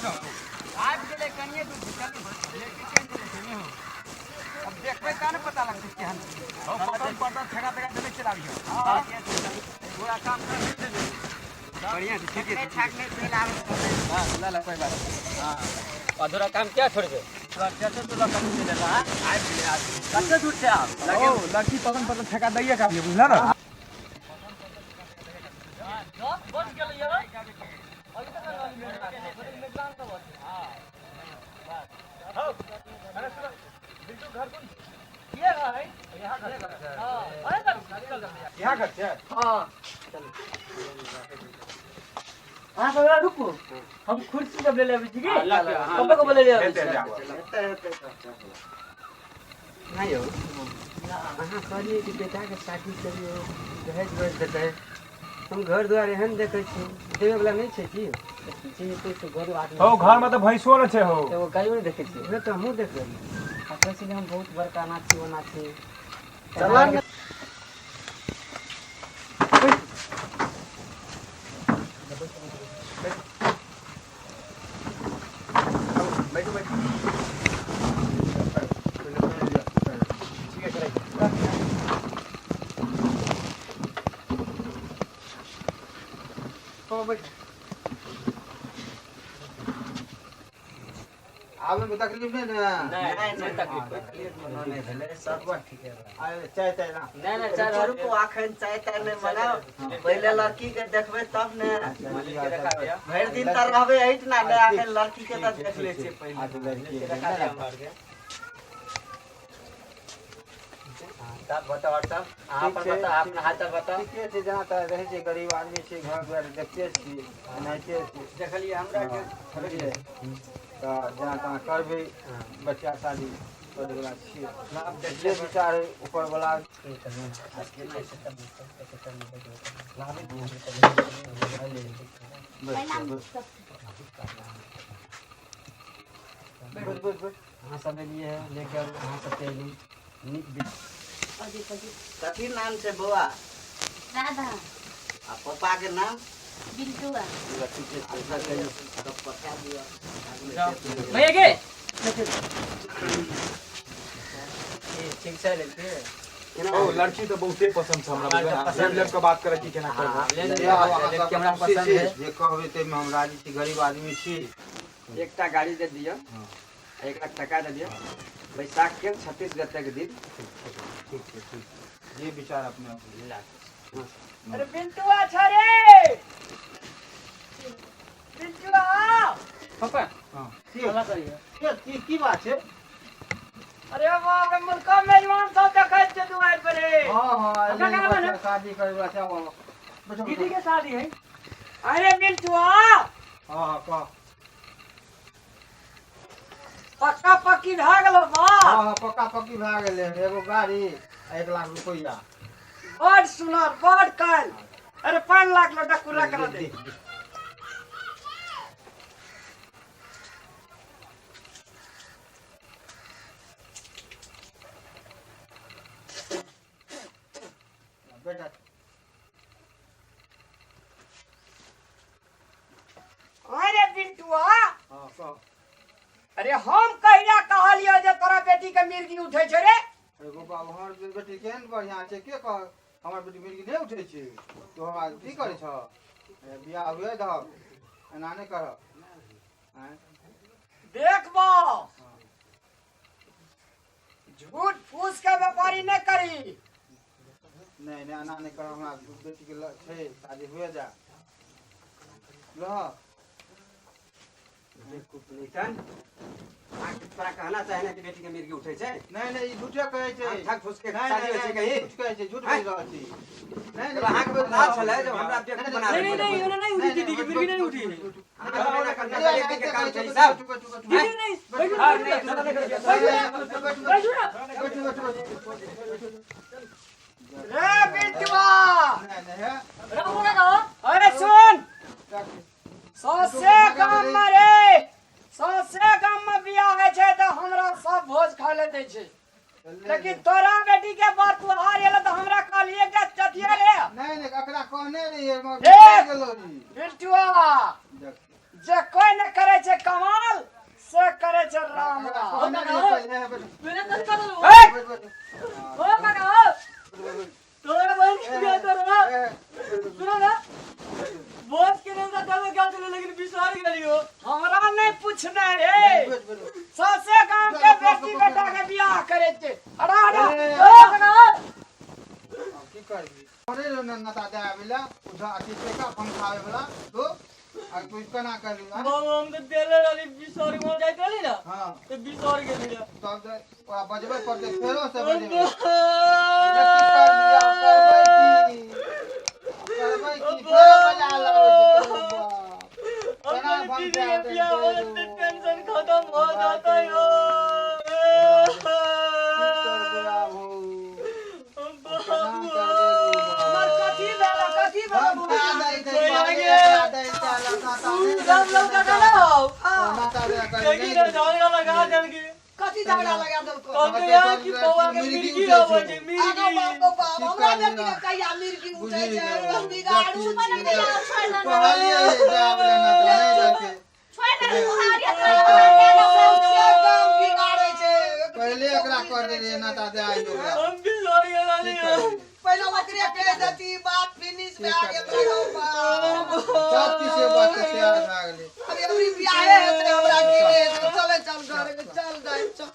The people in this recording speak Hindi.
आज गेले कनिए दूर चल लेके चेंज ले हो अब देखबे का न पता लगते केहन हो पता पता ठेका ठेका देले चलाबियो हां पूरा काम कर दे दे बढ़िया ठीक है ठाक नहीं तेल आवे हां ला कोई बात हां अधूरा काम क्या छोड़ दे कैसे तो लगा दे देला आज कैसे दूर से आप ओ लड़की पकन पकन ठेका दैया का बुझला ना बच गेल ये अभी तक में प्लान तो हां बस हो अरे सुनो बिल्टू घर कौन ये है यहां घर है हां अरे चल यहां घर है हां चलो हां तो रुको हम कुर्सी पे ले ले अभी ठीक है कब को बोले ले नहीं हो हां करिए कि बेटा के शादी करियो दहेज वेज देते हम घर द्वार एहन देखे छी देवे वाला नहीं छै की जी तो घर आदमी हो घर में तो भैंसो न छै हो तो वो गायो नहीं देखे छी रे तो हम देख रही आ कहै छी हम बहुत बड़का नाची बना छी चला बैठो बैठो ठीक है चले आवे में तकलीफ नहीं ना नहीं तकलीफ नहीं भेले सब बात ठीक है अरे चाय चाय ना नहीं चाय रुको आखन चाय चाय में बनाओ पहले लड़की के देखबे तब ने भर दिन त रहबे एट ना ले आखन लड़की के त देख ले छै पहले लड़की के देखा दे मार के तब बताओ सब आप बता अपना हाल चाल बता ठीक है जना त रहे छै गरीब आदमी छै घर द्वार देखते छी एनाइते देखलिए हमरा के खरीदे तो जना तना करबे बच्चा शादी करे वाला छी अब देखले विचार ऊपर वाला हाँ सब लिए है लेकर हाँ सब नीक कथी नाम छै बौआ राधा आ पापा के नाम बिल्टुआ भैया के ठीक से लेते ओ लड़की तो बहुते पसंद छ हमरा लेब के बात करे की केना करबो लेब के हमरा पसंद है जे कहबे ते में हम राजी छी गरीब आदमी छी एकटा गाड़ी दे दियो 1 लाख टका दे दियो बैसाख के 36 गते के दिन ठीक है ठीक ये विचार अपने ला अरे बिल्टुआ छरे बिल्टुआ पापा हां चला करिए की बात है अरे बाप रे मुल्का मेजबान सब देखै छै दुआर पर हां शादी करबा छै दीदी के शादी है अरे बिल्टुआ हां का पक्का पक्की भ गेलो बा हां पक्का पक्की भ गेले एगो गाड़ी 1 लाख रुपया बड़ सुनर बड़ काल अरे 5 लाख लो डकुरा कर दे बेटा अरे बिल्टुआ हां कह अरे हम कहिया कहलियो जे तोरा बेटी के मिर्गी उठै छै रे एगो बाबू हमर बेटी केहन बढ़िया छै के कह हमर बेटी मिर्गी नहीं उठै छै तो हमरा की करे छ बियाह हुए द एना नहीं कर देखबो झूठ फूस के व्यापारी नहीं करी नहीं नहीं एना नहीं कर हमरा बेटी के छै शादी हुए जा ल तोरा कहना चाहे कि बेटी के मिर्गी उठे छै नहीं नहीं झूठे कहै छै ठक फुस के शादी होय छै कहीं झूठ कहै छै झूठ बोल रहल छी नहीं नहीं अहाँ के बात छले जब हमरा बेटी बना नहीं नहीं ओने नहीं उठी दीदी के मिर्गी नहीं उठी एक दिन के काम छै सब दीदी नहीं रे बिल्टुआ अरे सुन सौसे गाम में रे सौसे गाम में बियाह है छै त हमरा सब भोज खा ले दै छै लेकिन तोरा बेटी के बात तू हार गेल त हमरा कहलिए के चटिया रे नहीं नहीं एकरा कहने रही गेलो जी बिल्टुआ जे कोई न करे छै कमा राम राम हो काका मेरा कर करो हो काका तोरा बहन की बियाह करो सुनो ना बॉस के नाम का दवा क्या चले लेकिन बिसार गई हो हमरा नहीं पूछना रे सासे गांव के बेटी बेटा के बियाह करे छे अड़ा अड़ा हो काका की करबी अरे नता दे आवेला उधा अति से का अपन खावे वाला तो आ तू कना कर ली बाबू हम तो तेरे वाली बिसार में जाइत रही ना हां तो बिसार गेली ना तब ओरा बजबे पड़ते फेरो से बजबे करबै की फेरो बजा लावे कना भन के आते टेंशन खत्म हो जाता है हमर कथी भेला सब लोग का ना देखी ना झगड़ा लगा देल के कथी झगड़ा लगा देलको कहते यार कि बौआ के मिर्गी हो जे आगा मिर्गी बाप बाप हमरा बेटी के कहिया मिर्गी उठै छै हम बिगाड़ू छोड़ ना छोड़ ना कहलिए जाब लेना तो नहीं जाके छोड़ ना मुहारिया काम बिगाड़ै छै पहले एकरा कर दे रे नता दे आई ओकरा हम भी सॉरी वाली पहले ओकरे कह देती बात फिनिश पे आगे बढ़ो सब किसे बात से आ गेले अरे अभी बियाह है हमरा के चले चल घर चल जाए चल